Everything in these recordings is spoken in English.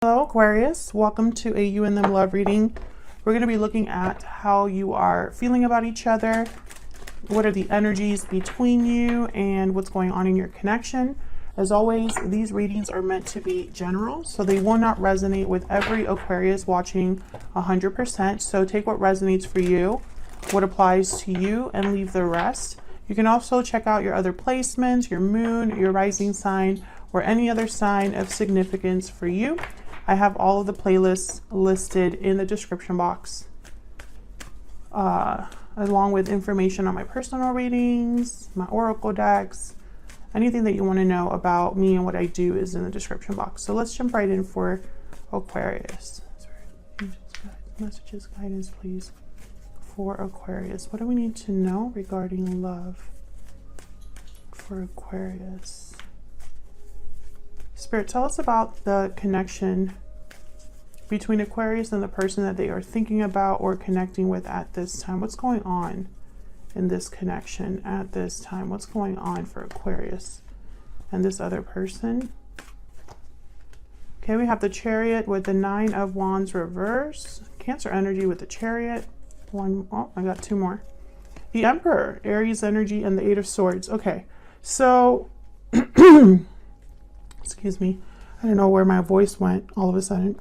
Hello Aquarius, welcome to a You and Them love reading. We're going to be looking at how you are feeling about each other, what are the energies between you, and what's going on in your connection. As always, these readings are meant to be general, so they will not resonate with every Aquarius watching 100%. So take what resonates for you, what applies to you, and leave the rest. You can also check out your other placements, your moon, your rising sign, or any other sign of significance for you. I have all of the playlists listed in the description box, along with information on my personal readings, my oracle decks. Anything that you want to know about me and what I do is in the description box. So let's jump right in for Aquarius. Messages, guidance, please, for Aquarius. What do we need to know regarding love for Aquarius? Spirit, tell us about the connection between Aquarius and the person that they are thinking about or connecting with at this time. What's going on in this connection at this time? What's going on for Aquarius and this other person? Okay, we have the Chariot with the 9 of Wands reverse. Cancer energy with the Chariot. Oh, I got 2 more. The Emperor, Aries energy, and the 8 of Swords. Okay, so... Excuse me. I don't know where my voice went all of a sudden.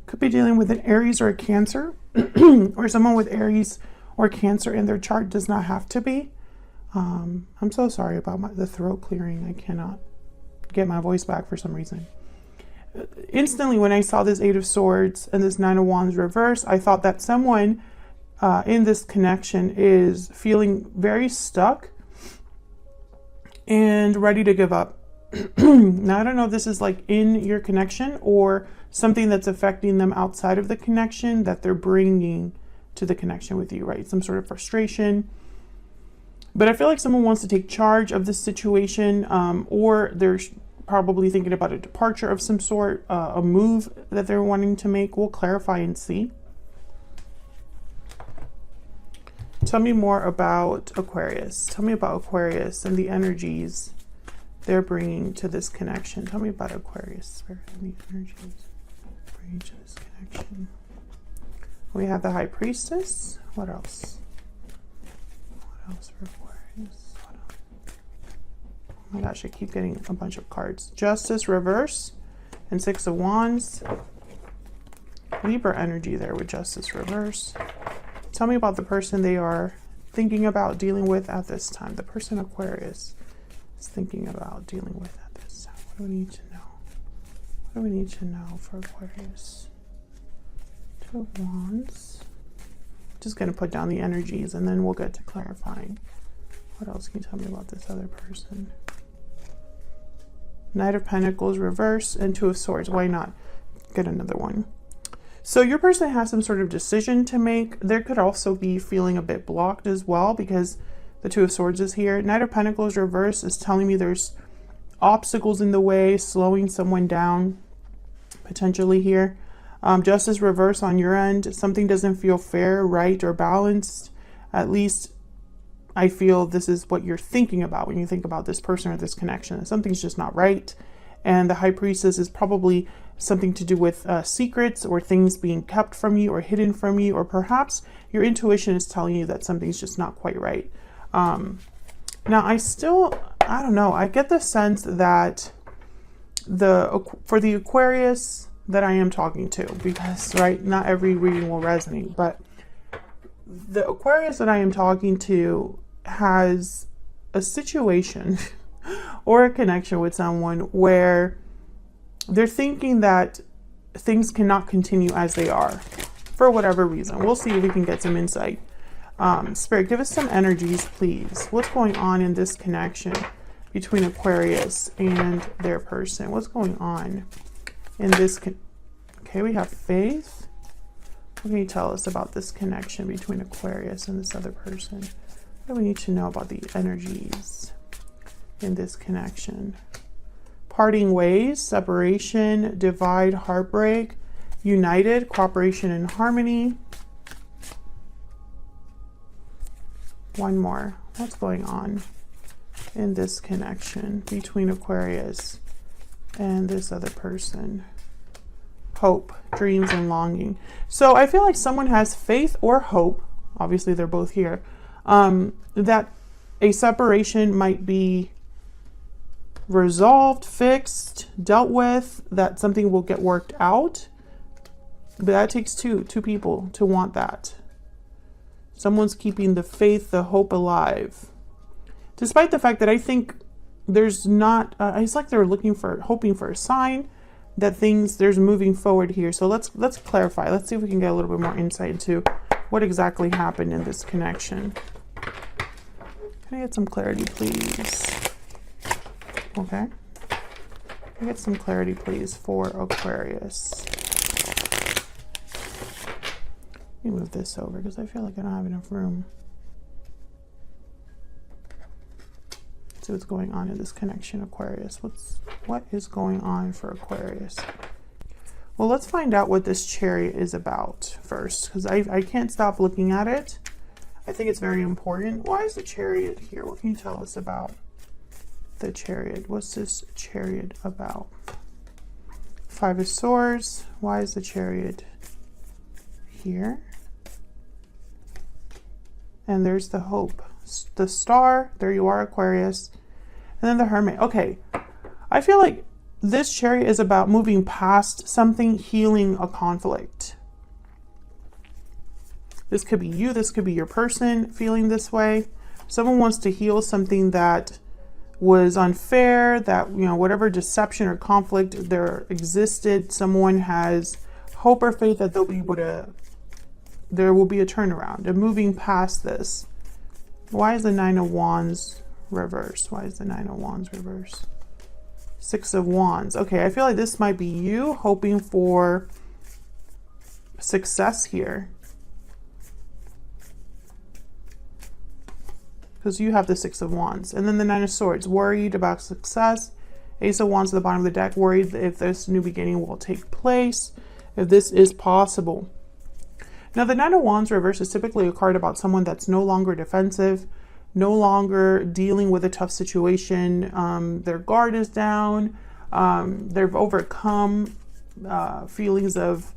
Could be dealing with an Aries or a Cancer, or someone with Aries or Cancer in their chart. Does not have to be. I'm so sorry about the throat clearing. I cannot get my voice back for some reason. Instantly, when I saw this 8 of Swords and this 9 of Wands reverse, I thought that someone in this connection is feeling very stuck and ready to give up. Now, I don't know if this is like in your connection or something that's affecting them outside of the connection that they're bringing to the connection with you, right? Some sort of frustration. But I feel like someone wants to take charge of this situation, or they're probably thinking about a departure of some sort, a move that they're wanting to make. We'll clarify and see. Tell me more about Aquarius. Tell me about Aquarius and the energies they're bringing to this connection. Tell me about Aquarius, Spirit, and the energies bringing to this connection. We have the High Priestess. What else? What else for Aquarius? What else? Oh my gosh, I keep getting a bunch of cards. Justice reverse and 6 of Wands. Libra energy there with Justice reverse. Tell me about the person they are thinking about dealing with at this time. The person Aquarius is thinking about dealing with at this time. What do we need to know? What do we need to know for Aquarius? 2 of Wands. Just going to put down the energies and then we'll get to clarifying. What else can you tell me about this other person? Knight of Pentacles reverse and 2 of Swords. Why not get another one? So your person has some sort of decision to make. There could also be feeling a bit blocked as well because the 2 of Swords is here. Knight of Pentacles reverse is telling me there's obstacles in the way, slowing someone down potentially here. Justice reverse on your end. Something doesn't feel fair, right, or balanced. At least I feel this is what you're thinking about when you think about this person or this connection. Something's just not right. And the High Priestess is probably something to do with secrets or things being kept from you or hidden from you, or perhaps your intuition is telling you that something's just not quite right. Now, I don't know. I get the sense that for the Aquarius that I am talking to, because, right, not every reading will resonate, but the Aquarius that I am talking to has a situation or a connection with someone where they're thinking that things cannot continue as they are for whatever reason. We'll see if we can get some insight. Spirit, give us some energies, please. What's going on in this connection between Aquarius and their person? What's going on in this? Okay, we have Faith. What can you tell us about this connection between Aquarius and this other person? What do we need to know about the energies in this connection? Parting ways, separation, divide, heartbreak, united, cooperation and harmony, One more. What's going on in this connection between Aquarius and this other person? Hope, dreams, and longing. So I feel like someone has faith or hope, obviously they're both here, that a separation might be resolved, fixed, dealt with, that something will get worked out. But that takes two people to want that. Someone's keeping the faith, the hope alive. Despite the fact that I think there's not, it's like they're hoping for a sign that there's moving forward here. So let's clarify. Let's see if we can get a little bit more insight into what exactly happened in this connection. Can I get some clarity, please? Okay. Can I get some clarity, please, for Aquarius? Let me move this over because I feel like I don't have enough room. Let's see what's going on in this connection, Aquarius. What is going on for Aquarius? Well, let's find out what this Chariot is about first, because I can't stop looking at it. I think it's very important. Why is the Chariot here? What can you tell us about the Chariot? What's this Chariot about? Five of Swords. Why is the Chariot here? And there's the Hope. The Star. There you are, Aquarius. And then the Hermit. Okay. I feel like this Chariot is about moving past something, healing a conflict. This could be you. This could be your person feeling this way. Someone wants to heal something that was unfair, that, you know, whatever deception or conflict there existed, someone has hope or faith that they'll be able to, there will be a turnaround and moving past this. Why is the Nine of Wands reversed? Why is the Nine of Wands reversed? Six of Wands. Okay, I feel like this might be you hoping for success here. Because you have the Six of Wands. And then the Nine of Swords. Worried about success. Ace of Wands at the bottom of the deck. Worried if this new beginning will take place. If this is possible. Now, the Nine of Wands reverse is typically a card about someone that's no longer defensive, no longer dealing with a tough situation. Their guard is down. They've overcome feelings of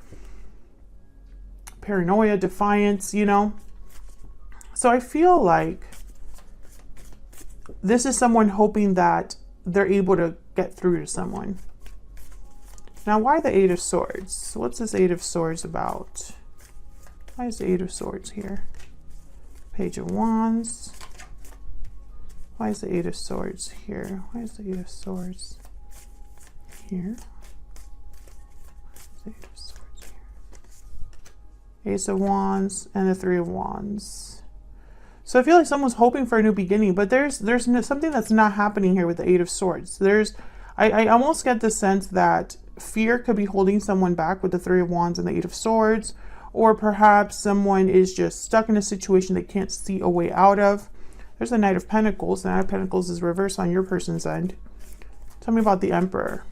paranoia, defiance, you know. So I feel like this is someone hoping that they're able to get through to someone. Now, why the Eight of Swords? What's this Eight of Swords about? Why is the Eight of Swords here? Page of Wands. Why is the Eight of Swords here? Why is the Eight of Swords here? The Eight of Swords here. Ace of Wands and the Three of Wands. So I feel like someone's hoping for a new beginning, but there's something that's not happening here with the Eight of Swords. I almost get the sense that fear could be holding someone back with the Three of Wands and the Eight of Swords, or perhaps someone is just stuck in a situation they can't see a way out of. There's the Knight of Pentacles. The Knight of Pentacles is reversed on your person's end. Tell me about the Emperor.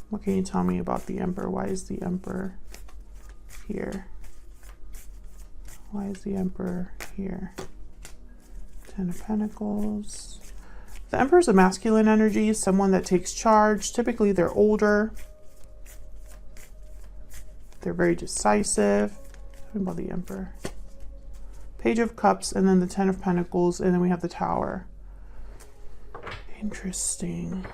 What can you tell me about the Emperor? Why is the Emperor here? Why is the Emperor here? Ten of Pentacles. The Emperor is a masculine energy, someone that takes charge. Typically, they're older. They're very decisive. Tell me about the Emperor. Page of Cups, and then the Ten of Pentacles, and then we have the Tower. Interesting.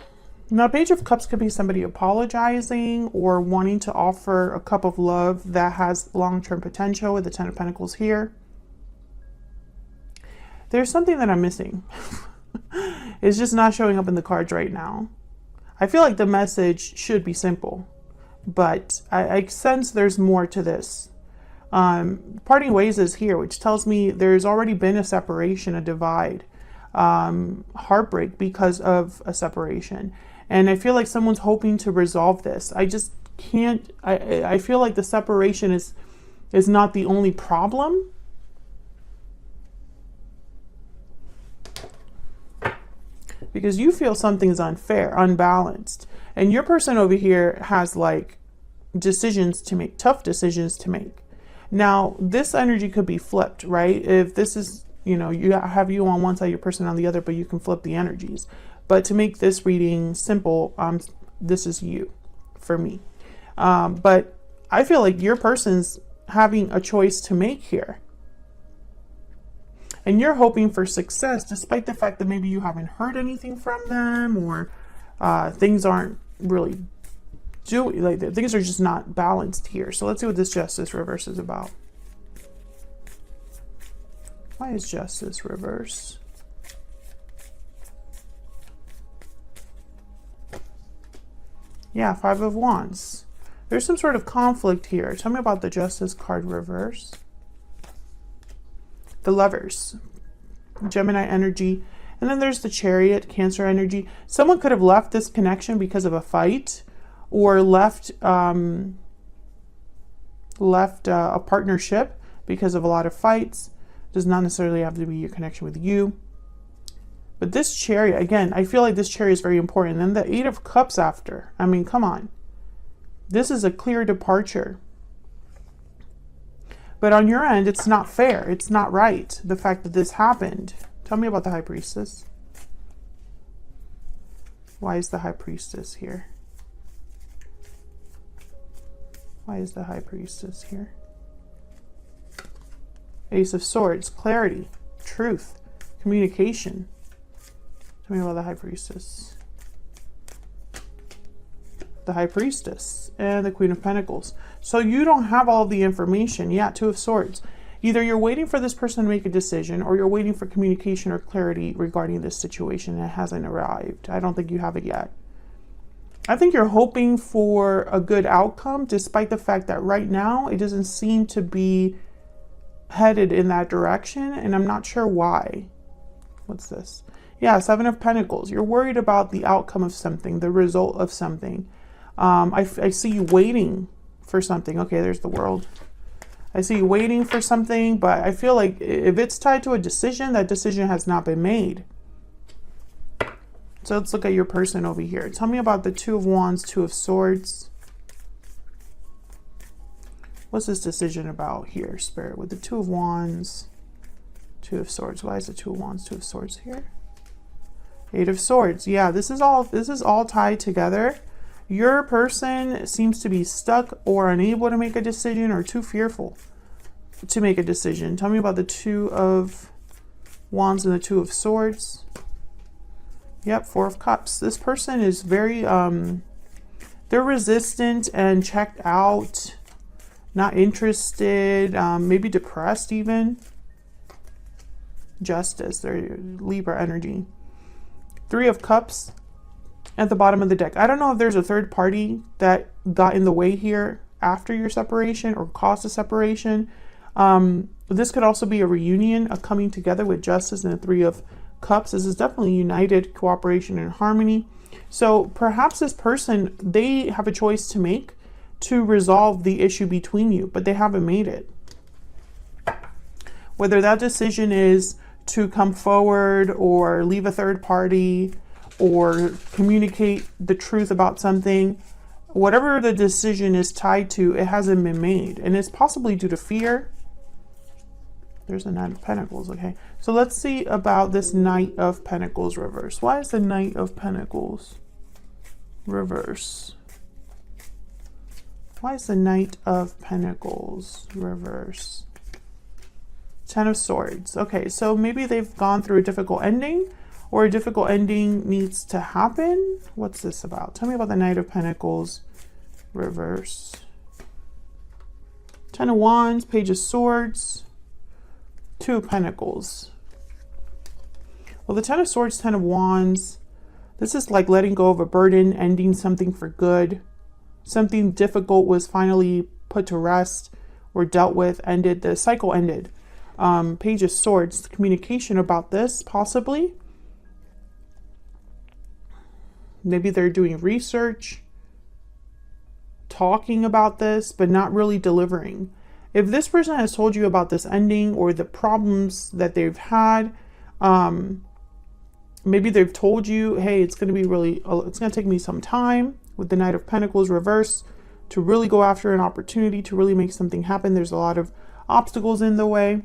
Now, Page of Cups could be somebody apologizing or wanting to offer a cup of love that has long-term potential with the Ten of Pentacles here. There's something that I'm missing. It's just not showing up in the cards right now. I feel like the message should be simple, but I sense there's more to this. Parting ways is here, which tells me there's already been a separation, a divide, heartbreak because of a separation. And I feel like someone's hoping to resolve this. I just can't, I feel like the separation is not the only problem. Because you feel something's unfair, unbalanced. And your person over here has like decisions to make, tough decisions to make. Now, this energy could be flipped, right? If this is, you know, you have you on one side, your person on the other, but you can flip the energies. But to make this reading simple, this is you for me. But I feel like your person's having a choice to make here. And you're hoping for success, despite the fact that maybe you haven't heard anything from them, or things aren't really doing, like, things are just not balanced here. So let's see what this Justice reverse is about. Why is Justice reverse? Yeah, Five of Wands. There's some sort of conflict here. Tell me about the Justice card reverse. The Lovers, Gemini energy. And then there's the Chariot, Cancer energy. Someone could have left this connection because of a fight, or left a partnership because of a lot of fights. Does not necessarily have to be your connection with you. But this Chariot, again, I feel like this Chariot is very important. And then the Eight of Cups after. I mean, come on. This is a clear departure. But on your end, it's not fair. It's not right, the fact that this happened. Tell me about the High Priestess. Why is the High Priestess here? Why is the High Priestess here? Ace of Swords, clarity, truth, communication. Tell me about the High Priestess. The High Priestess and the Queen of Pentacles. So you don't have all of the information. Yeah, Two of Swords. Either you're waiting for this person to make a decision, or you're waiting for communication or clarity regarding this situation that hasn't arrived. I don't think you have it yet. I think you're hoping for a good outcome, despite the fact that right now it doesn't seem to be headed in that direction, and I'm not sure why. What's this? Yeah, Seven of Pentacles. You're worried about the outcome of something, the result of something. I see you waiting for something. Okay, there's the World. I see you waiting for something, but I feel like if it's tied to a decision, that decision has not been made. So let's look at your person over here. Tell me about the Two of Wands, Two of Swords. What's this decision about here, Spirit? With the Two of Wands, Two of Swords. Why is the Two of Wands, Two of Swords here? Eight of Swords. Yeah, this is all tied together. Your person seems to be stuck or unable to make a decision, or too fearful to make a decision. Tell me about the Two of Wands and the Two of Swords. Yep, Four of Cups. This person is very, they're resistant and checked out, not interested, maybe depressed even. Justice, they're Libra energy. Three of Cups at the bottom of the deck. I don't know if there's a third party that got in the way here after your separation or caused a separation. This could also be a reunion, a coming together with Justice and the Three of Cups. This is definitely united, cooperation, and harmony. So perhaps this person, they have a choice to make to resolve the issue between you, but they haven't made it. Whether that decision is to come forward or leave a third party or communicate the truth about something, whatever the decision is tied to, it hasn't been made. And it's possibly due to fear. There's a Knight of Pentacles. Okay, so let's see about this Knight of Pentacles reverse. Why is the Knight of Pentacles reverse? Why is the Knight of Pentacles reverse? Ten of Swords. Okay, so maybe they've gone through a difficult ending, or a difficult ending needs to happen. What's this about? Tell me about the Knight of Pentacles reverse. Ten of Wands, Page of Swords, Two of Pentacles. Well, the Ten of Swords, Ten of Wands, this is like letting go of a burden, ending something for good. Something difficult was finally put to rest or dealt with, ended. The cycle ended. Page of Swords, communication about this, possibly. Maybe they're doing research, talking about this, but not really delivering. If this person has told you about this ending or the problems that they've had, maybe they've told you, hey, it's going to take me some time with the Knight of Pentacles reverse to really go after an opportunity, to really make something happen. There's a lot of obstacles in the way,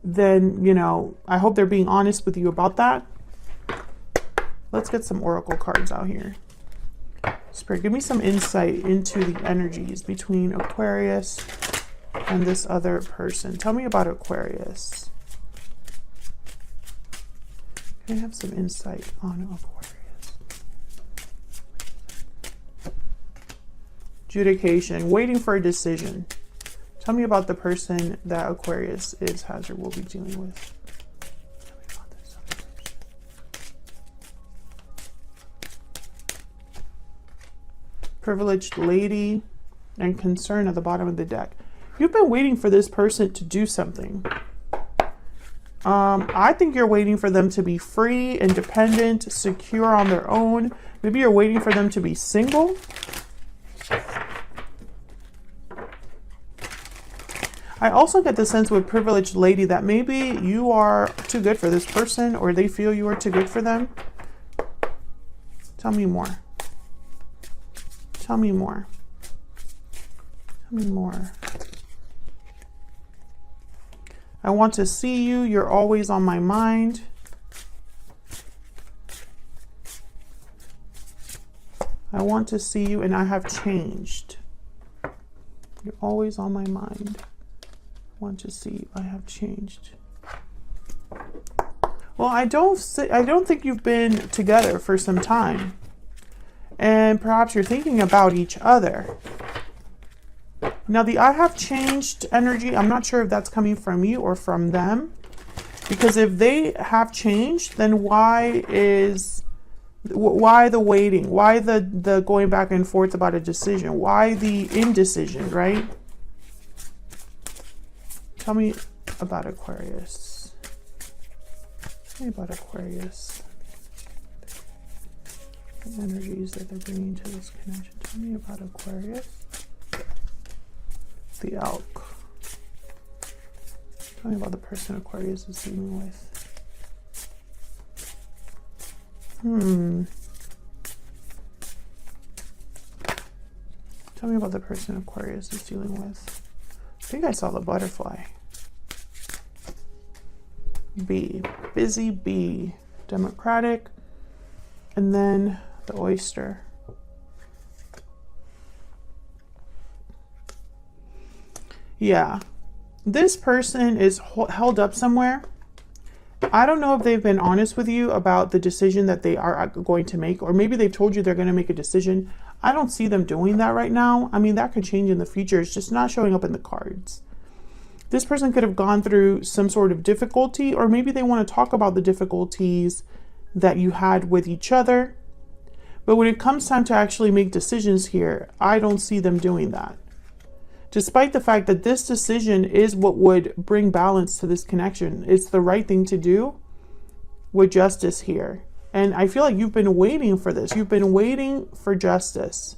then, you know, I hope they're being honest with you about that. Let's get some oracle cards out here. Spirit, give me some insight into the energies between Aquarius and this other person. Tell me about Aquarius. Can I have some insight on Aquarius? Adjudication, waiting for a decision. Tell me about the person that Aquarius has or will be dealing with. Tell me about this other person. Privileged lady and concern at the bottom of the deck. You've been waiting for this person to do something. I think you're waiting for them to be free, independent, secure on their own. Maybe you're waiting for them to be single. I also get the sense with privileged lady that maybe you are too good for this person, or they feel you are too good for them. Tell me more. Tell me more. Tell me more. I want to see you. You're always on my mind. I want to see you, and I have changed. You're always on my mind. I want to see you. I have changed. Well, I don't think you've been together for some time, and perhaps you're thinking about each other. Now, the I have changed energy, I'm not sure if that's coming from you or from them. Because if they have changed, then why the waiting? Why the going back and forth about a decision? Why the indecision, right? Tell me about Aquarius. Tell me about Aquarius. The energies that they're bringing to this connection. Tell me about Aquarius. The elk. Tell me about the person Aquarius is dealing with. Tell me about the person Aquarius is dealing with. I think I saw the butterfly. Bee. Busy bee. Democratic. And then the oyster. Yeah, this person is held up somewhere. I don't know if they've been honest with you about the decision that they are going to make, or maybe they've told you they're going to make a decision. I don't see them doing that right now. I mean, that could change in the future. It's just not showing up in the cards. This person could have gone through some sort of difficulty, or maybe they want to talk about the difficulties that you had with each other. But when it comes time to actually make decisions here, I don't see them doing that. Despite the fact that this decision is what would bring balance to this connection. It's the right thing to do with justice here. And I feel like you've been waiting for this. You've been waiting for justice.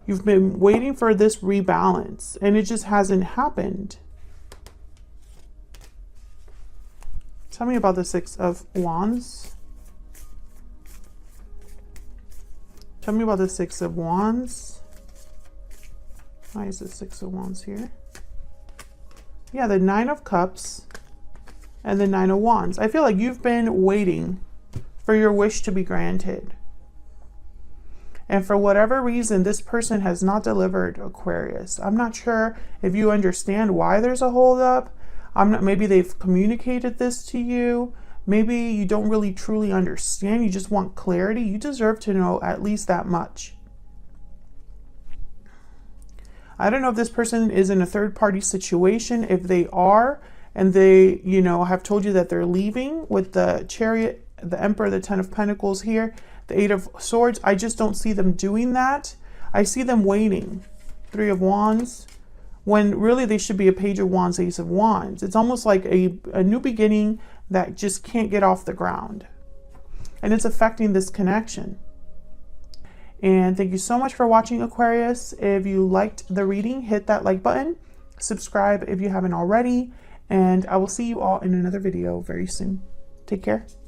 You've been waiting for this rebalance, and it just hasn't happened. Tell me about the Six of Wands. Tell me about the Six of Wands. Why is the Six of Wands here? Yeah, the Nine of Cups and the Nine of Wands. I feel like you've been waiting for your wish to be granted. And for whatever reason, this person has not delivered, Aquarius. I'm not sure if you understand why there's a holdup. Maybe they've communicated this to you. Maybe you don't really truly understand. You just want clarity. You deserve to know at least that much. I don't know if this person is in a third-party situation. If they are, and they, you know, have told you that they're leaving with the Chariot, the Emperor, the Ten of Pentacles here, the Eight of Swords, I just don't see them doing that. I see them waiting. Three of Wands, when really they should be a Page of Wands, Ace of Wands. It's almost like a new beginning that just can't get off the ground. And it's affecting this connection. And thank you so much for watching, Aquarius. If you liked the reading, hit that like button. Subscribe if you haven't already. And I will see you all in another video very soon. Take care.